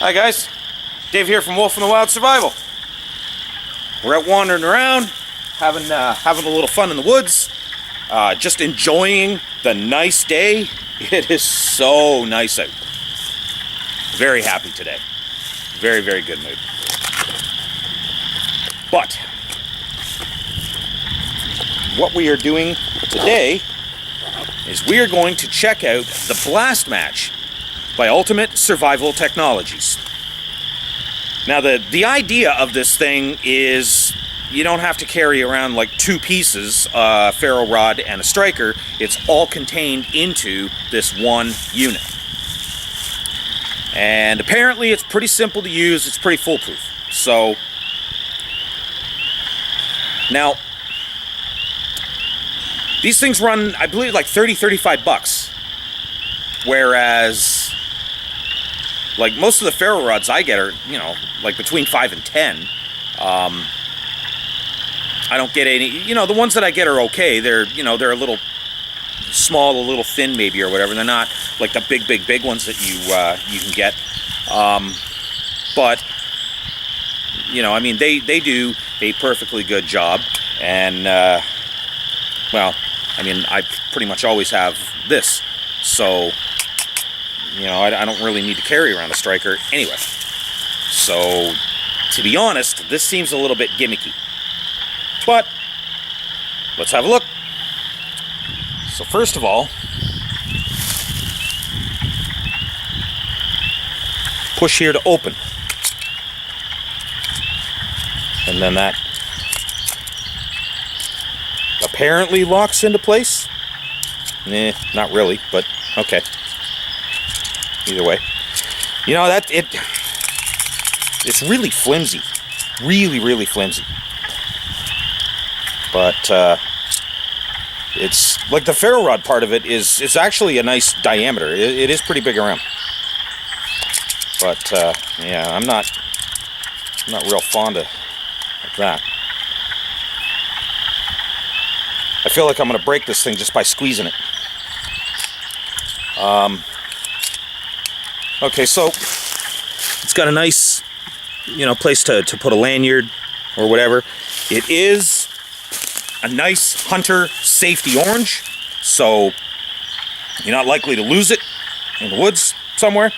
Hi guys, Dave here from Wolf in the Wild Survival. We're out wandering around, having a little fun in the woods, just enjoying the nice day. It is so nice out. Very happy today. Very, very good mood. But what we are doing today is we are going to check out the Blast Match by Ultimate Survival Technologies. Now the idea of this thing is you don't have to carry around like two pieces, a ferro rod and a striker. It's all contained into this one unit. And apparently it's pretty simple to use, it's pretty foolproof. So, now, these things run, I believe, like $35. Whereas, like most of the ferro rods I get are, you know, like between 5 and 10. I don't get any, you know, the ones that I get are okay. They're, you know, they're a little small, a little thin maybe or whatever. They're not like the big ones that you can get. But, you know, I mean, they do a perfectly good job. And, well, I mean, I pretty much always have this. So, you know, I don't really need to carry around a striker anyway. So, to be honest, this seems a little bit gimmicky. But, let's have a look. So first of all, push here to open. And then that apparently locks into place. Nah, not really, but okay. Either way. You know, it's really flimsy. Really, really flimsy. But, it's like the ferro rod part of it is actually a nice diameter. It is pretty big around. But, yeah, I'm not real fond of that. I feel like I'm going to break this thing just by squeezing it. Okay, so it's got a nice, you know, place to put a lanyard or whatever. It is a nice hunter safety orange, so you're not likely to lose it in the woods somewhere.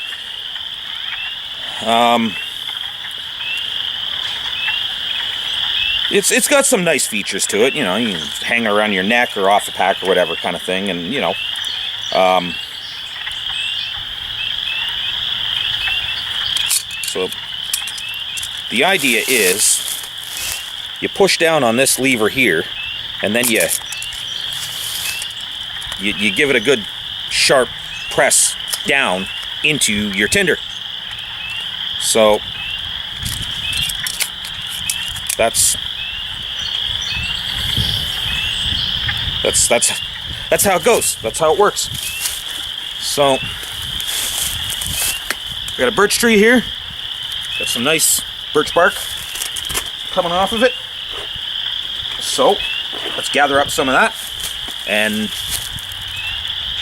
It's got some nice features to it. You know, you can hang around your neck or off the pack or whatever kind of thing, and you know, so the idea is you push down on this lever here, and then you give it a good sharp press down into your tinder. So that's how it goes. That's how it works. So we got a birch tree here. Got some nice birch bark coming off of it. So let's gather up some of that and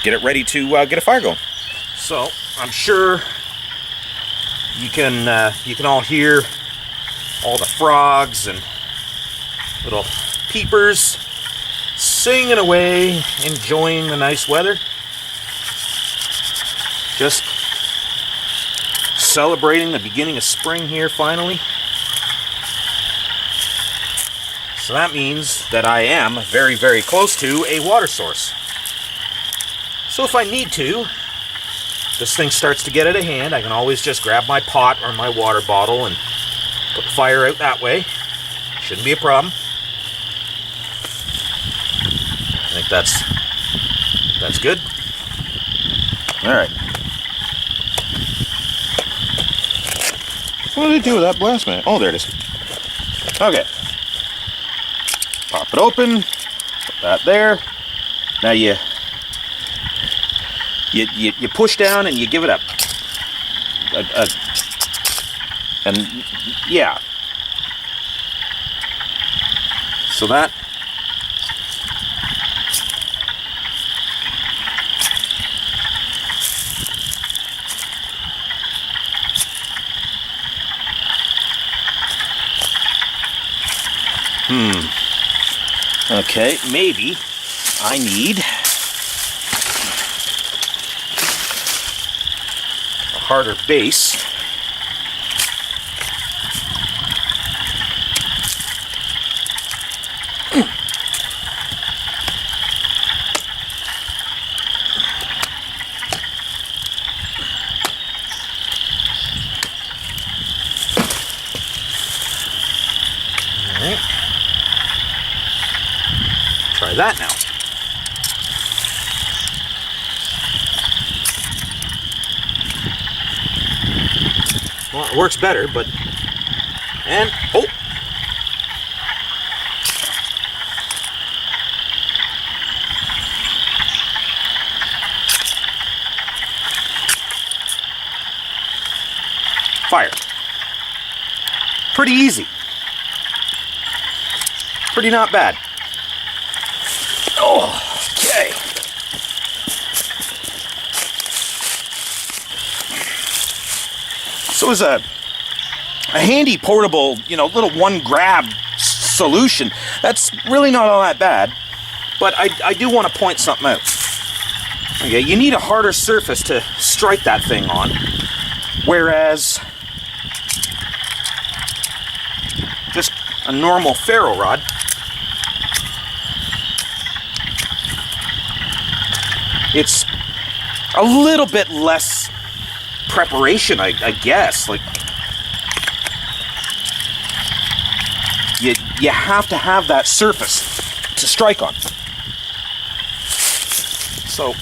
get it ready to get a fire going. So I'm sure you can all hear all the frogs and little peepers singing away, enjoying the nice weather. Just celebrating the beginning of spring here finally. So that means that I am very, very close to a water source. So if I need to, this thing starts to get out of hand, I can always just grab my pot or my water bottle and put the fire out that way. Shouldn't be a problem. I think that's good. All right. What did it do with that blast match? Oh, there it is. Okay. Pop it open. Put that there. Now you push down and you give it a and yeah. So that Okay, maybe I need a harder base. Alright. Try that now. Well, it works better, but... And... Oh! Fire. Pretty easy. Pretty not bad. Oh, okay. So as a handy portable, little one grab solution, that's really not all that bad. But I do want to point something out. Okay, you need a harder surface to strike that thing on, whereas just a normal ferro rod it's a little bit less preparation, I guess. Like, you have to have that surface to strike on. So,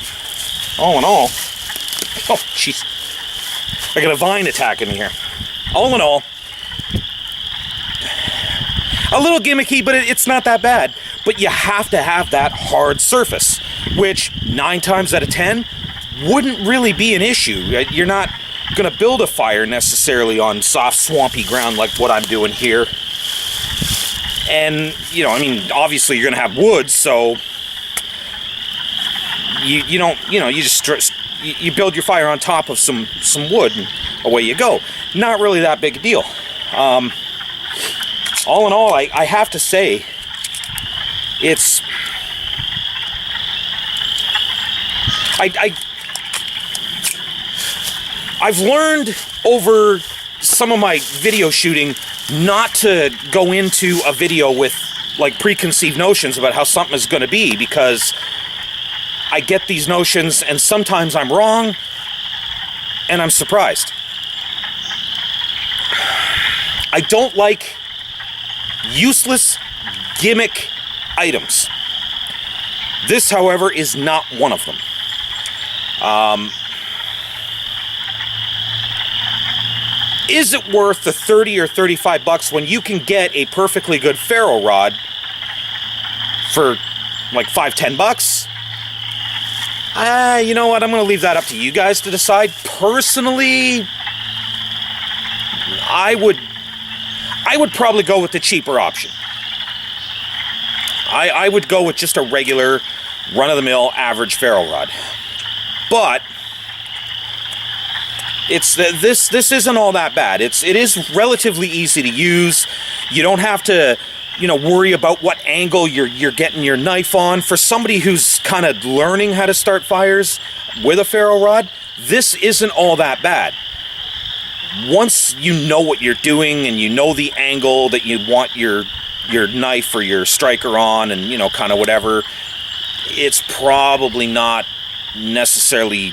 all in all, oh jeez, I got a vine attacking me here. All in all, a little gimmicky, but it's not that bad. But you have to have that hard surface, which 9 times out of 10 wouldn't really be an issue. You're not going to build a fire necessarily on soft, swampy ground like what I'm doing here. And, obviously you're going to have wood, so you build your fire on top of some wood and away you go. Not really that big a deal. All in all, I have to say, I've learned over some of my video shooting not to go into a video with like preconceived notions about how something is going to be, because I get these notions and sometimes I'm wrong and I'm surprised. I don't like useless gimmick items. This, however, is not one of them. Is it worth the 30 or 35 bucks when you can get a perfectly good ferro rod for like 5-10 bucks? You know what? I'm going to leave that up to you guys to decide. Personally, I would probably go with the cheaper option. I would go with just a regular, run-of-the-mill, average ferro rod. But this isn't all that bad. It is relatively easy to use. You don't have to, worry about what angle you're getting your knife on. For somebody who's kind of learning how to start fires with a ferro rod, this isn't all that bad. Once you know what you're doing and you know the angle that you want your knife or your striker on, and kind of whatever, it's probably not necessarily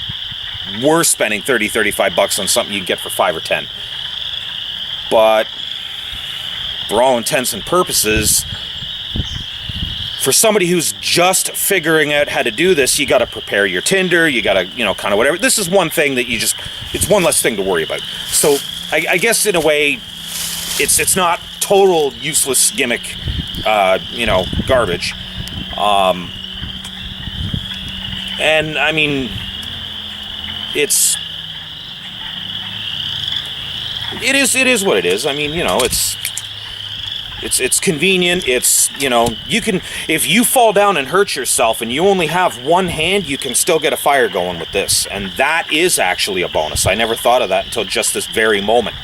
worth spending 30-35 bucks on something you get for 5 or 10. But for all intents and purposes, for somebody who's just figuring out how to do this, you got to prepare your tinder, you got to, kind of whatever. This is one thing that it's one less thing to worry about. So I guess in a way, it's not total useless gimmick, garbage. And I mean, it is what it is. I mean, it's convenient. It's, you can, if you fall down and hurt yourself and you only have one hand, you can still get a fire going with this. And that is actually a bonus. I never thought of that until just this very moment.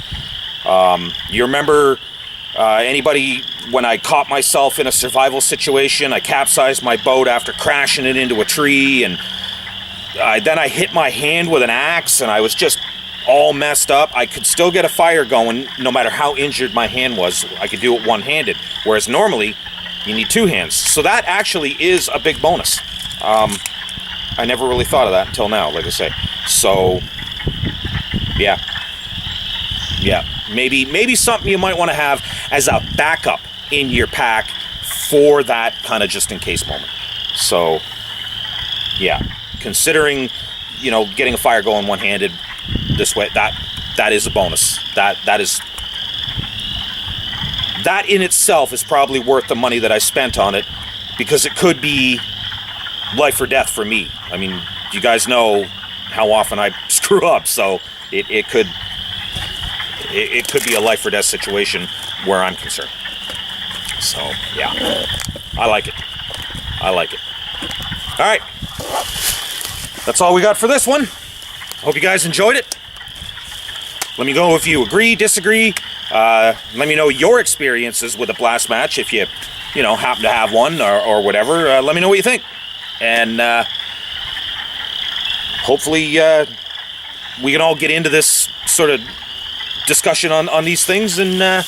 You remember Anybody, when I caught myself in a survival situation, I capsized my boat after crashing it into a tree, and then I hit my hand with an axe, and I was just all messed up. I could still get a fire going no matter how injured my hand was. I could do it one-handed, whereas normally you need two hands. So that actually is a big bonus. I never really thought of that until now, like I say. So, yeah. Yeah, maybe something you might want to have as a backup in your pack for that kind of just-in-case moment. So, yeah, considering, getting a fire going one-handed this way, that is a bonus. That in itself is probably worth the money that I spent on it, because it could be life or death for me. I mean, you guys know how often I screw up, so it could be a life or death situation where I'm concerned. So, yeah, I like it. All right, that's all we got for this one. Hope you guys enjoyed it. Let me know if you agree, disagree. Let me know your experiences with a blast match if you happen to have one or whatever. Let me know what you think. And hopefully we can all get into this sort of discussion on these things and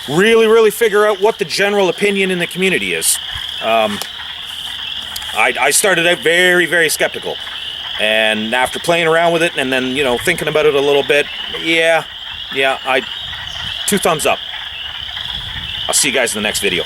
really figure out what the general opinion in the community is. I started out very skeptical, and after playing around with it and then thinking about it a little bit, yeah, 2 thumbs up. I'll see you guys in the next video.